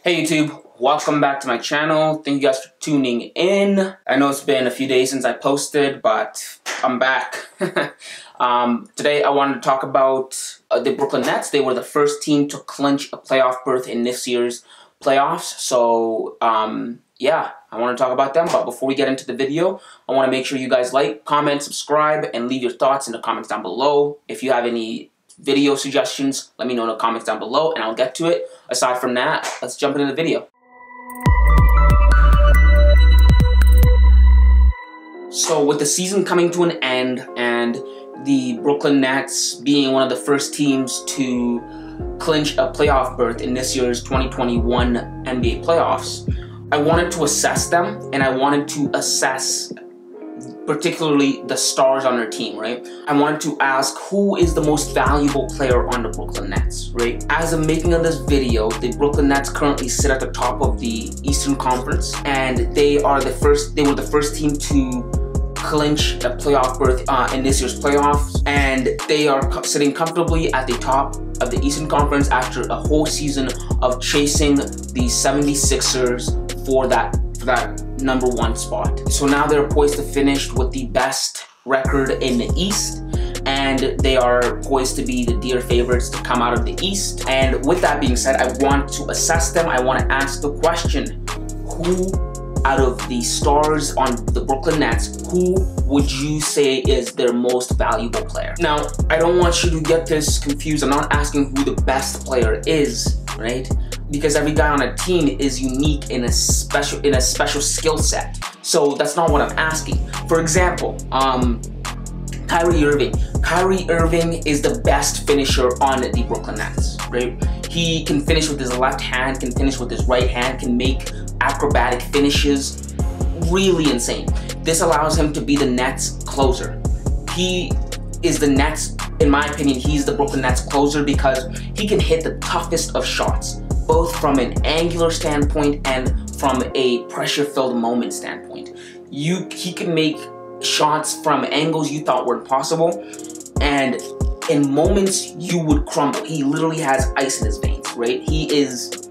Hey YouTube, welcome back to my channel. Thank you guys for tuning in. I know it's been a few days since I posted, but I'm back. Today I wanted to talk about the Brooklyn Nets. They were the first team to clinch a playoff berth in this year's playoffs. So yeah, I want to talk about them. But before we get into the video, I want to make sure you guys like, comment, subscribe, and leave your thoughts in the comments down below. If you have any video suggestions, let me know in the comments down below and I'll get to it. Aside from that, let's jump into the video. So with the season coming to an end and the Brooklyn Nets being one of the first teams to clinch a playoff berth in this year's 2021 NBA playoffs, I wanted to assess them, and I wanted to assess particularly the stars on their team, right? I wanted to ask who is the most valuable player on the Brooklyn Nets, right? As of making of this video, the Brooklyn Nets currently sit at the top of the Eastern Conference, and they were the first team to clinch a playoff berth in this year's playoffs, and they are sitting comfortably at the top of the Eastern Conference after a whole season of chasing the 76ers for that #1 spot. So now they're poised to finish with the best record in the East, and they are poised to be the dear favorites to come out of the East. And with that being said, I want to assess them. I want to ask the question, who out of the stars on the Brooklyn Nets, who would you say is their most valuable player? Now, I don't want you to get this confused. I'm not asking who the best player is, right? Because every guy on a team is unique in a special skill set. So that's not what I'm asking. For example, Kyrie Irving. Kyrie Irving is the best finisher on the Brooklyn Nets, right? He can finish with his left hand, can finish with his right hand, can make acrobatic finishes, really insane. This allows him to be the Nets closer. He is the Nets, in my opinion, he's the Brooklyn Nets closer because he can hit the toughest of shots, both from an angular standpoint and from a pressure-filled moment standpoint. He can make shots from angles you thought were impossible, and in moments you would crumble. He literally has ice in his veins, right? He is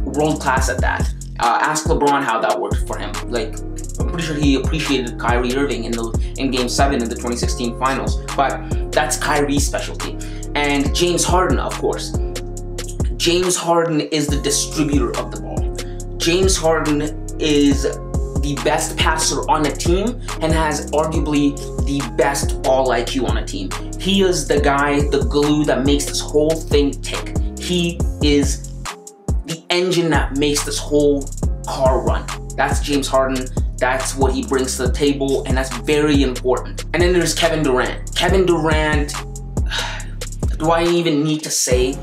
world-class at that. Ask LeBron how that worked for him. Like, I'm pretty sure he appreciated Kyrie Irving in Game 7 in the 2016 finals, but that's Kyrie's specialty. And James Harden, of course. James Harden is the distributor of the ball. James Harden is the best passer on a team and has arguably the best ball IQ on a team. He is the guy, the glue that makes this whole thing tick. He is the engine that makes this whole car run. That's James Harden. That's what he brings to the table, and that's very important. And then there's Kevin Durant. Kevin Durant, do I even need to say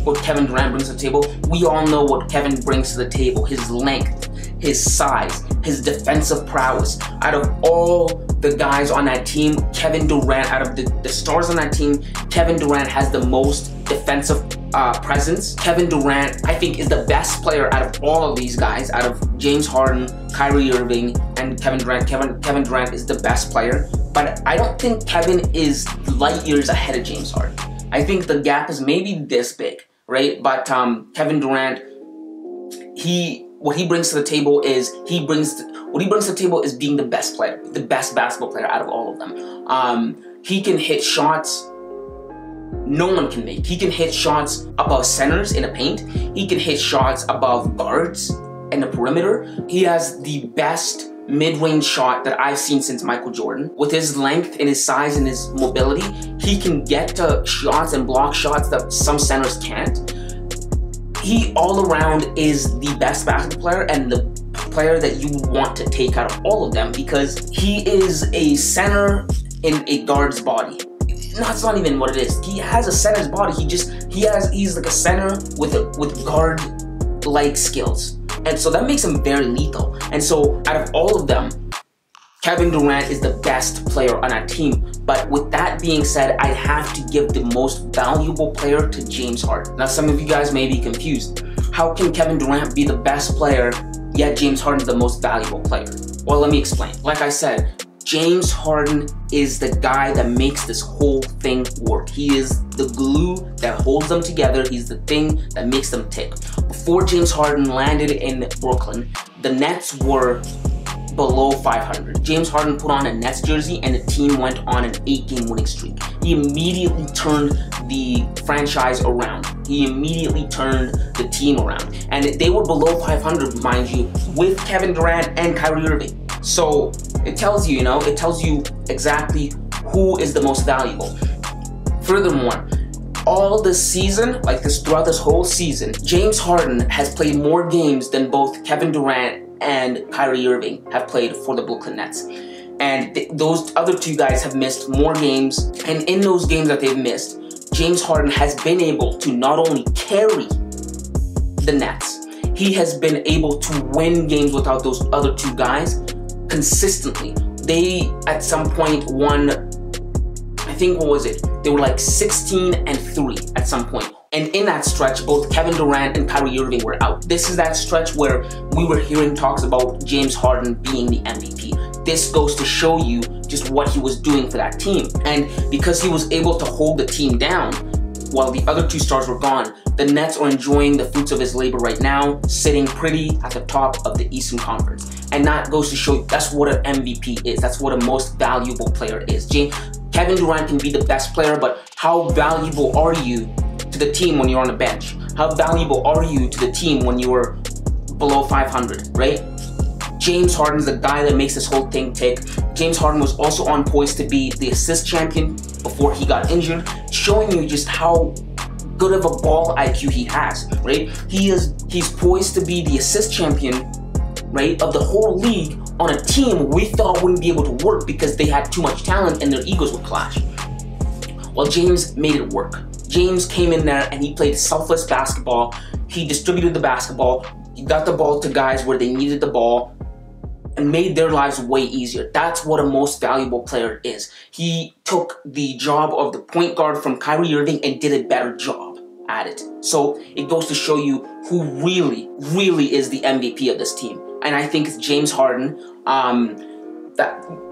what Kevin Durant brings to the table? We all know what Kevin brings to the table. His length, his size, his defensive prowess. Out of all the guys on that team, Kevin Durant, out of the stars on that team, Kevin Durant has the most defensive presence. Kevin Durant, I think, is the best player out of all of these guys, out of James Harden, Kyrie Irving, and Kevin Durant. Kevin Durant is the best player, but I don't think Kevin is light years ahead of James Harden. I think the gap is maybe this big, right? But Kevin Durant, what he brings to the table is being the best player, the best basketball player out of all of them. He can hit shots no one can make. He can hit shots above centers in the paint. He can hit shots above guards in the perimeter. He has the best mid-range shot that I've seen since Michael Jordan. With his length and his size and his mobility, he can get to shots and block shots that some centers can't. He all around is the best basketball player and the player that you want to take out of all of them, because he is a center in a guard's body. No, it's not even what it is. He has a center's body. He's like a center with guard-like skills. And so that makes him very lethal. And so out of all of them, Kevin Durant is the best player on that team. But with that being said, I have to give the most valuable player to James Harden. Now, some of you guys may be confused. How can Kevin Durant be the best player, yet James Harden is the most valuable player? Well, let me explain. Like I said, James Harden is the guy that makes this whole thing work. He is the glue that holds them together. He's the thing that makes them tick. before James Harden landed in Brooklyn, the Nets were below 500. James Harden put on a Nets jersey and the team went on an 8-game winning streak. He immediately turned the franchise around. He immediately turned the team around. And they were below 500, mind you, with Kevin Durant and Kyrie Irving. So it tells you, it tells you exactly who is the most valuable. Furthermore, all this season, throughout this whole season, James Harden has played more games than both Kevin Durant and Kyrie Irving have played for the Brooklyn Nets. And those other two guys have missed more games. And in those games that they've missed, James Harden has been able to not only carry the Nets, he has been able to win games without those other two guys consistently. They, at some point, won, I think, what was it? They were like 16-3 at some point. And in that stretch, both Kevin Durant and Kyrie Irving were out. This is that stretch where we were hearing talks about James Harden being the MVP. This goes to show you just what he was doing for that team. And because he was able to hold the team down while the other two stars were gone, the Nets are enjoying the fruits of his labor right now, sitting pretty at the top of the Eastern Conference. And that goes to show you that's what an MVP is. That's what a most valuable player is. Kevin Durant can be the best player, but how valuable are you to the team when you're on the bench? How valuable are you to the team when you're below 500, right? James Harden's the guy that makes this whole thing tick. James Harden was also on poise to be the assist champion before he got injured, showing you just how good of a ball IQ he has, right? He's poised to be the assist champion, right, of the whole league on a team we thought wouldn't be able to work because they had too much talent and their egos would clash. Well, James made it work. James came in there and he played selfless basketball. He distributed the basketball. He got the ball to guys where they needed the ball and made their lives way easier. That's what a most valuable player is. He took the job of the point guard from Kyrie Irving and did a better job at it. So it goes to show you who really, really is the MVP of this team. And I think it's James Harden.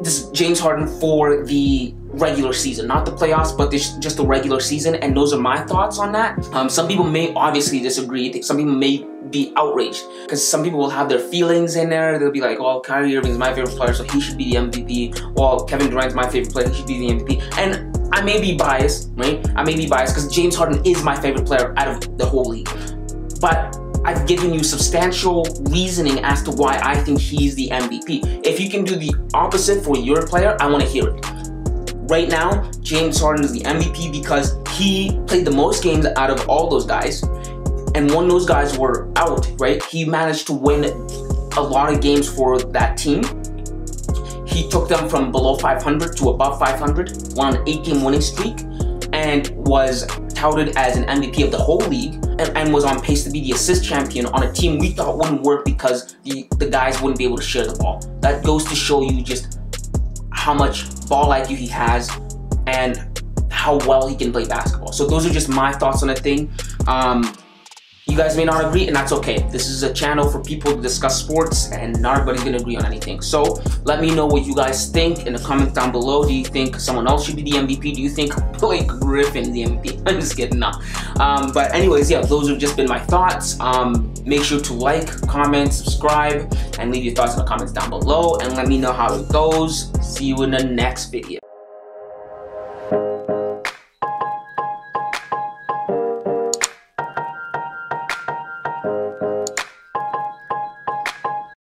This is James Harden for the regular season, not the playoffs, but just the regular season. And those are my thoughts on that. Some people may obviously disagree. Some people may be outraged because some people will have their feelings in there. They'll be like, "Oh, Kyrie Irving is my favorite player, so he should be the MVP." Well, Kevin Durant's my favorite player, he should be the MVP. And I may be biased, right? I may be biased because James Harden is my favorite player out of the whole league. But I've given you substantial reasoning as to why I think he's the MVP. If you can do the opposite for your player, I want to hear it. Right now, James Harden is the MVP because he played the most games out of all those guys. And when those guys were out, right, he managed to win a lot of games for that team. He took them from below 500 to above 500, won an 8-game winning streak, and was touted as an MVP of the whole league, and was on pace to be the assist champion on a team we thought wouldn't work because the guys wouldn't be able to share the ball. That goes to show you just how much ball IQ he has and how well he can play basketball. So those are just my thoughts on the thing. You guys may not agree, and that's okay. This is a channel for people to discuss sports, and not everybody's gonna agree on anything. So let me know what you guys think in the comments down below. Do you think someone else should be the MVP? Do you think Blake Griffin is the MVP? I'm just kidding, no. But anyways, yeah, those have just been my thoughts. Make sure to like, comment, subscribe, and leave your thoughts in the comments down below, and let me know how it goes. See you in the next video.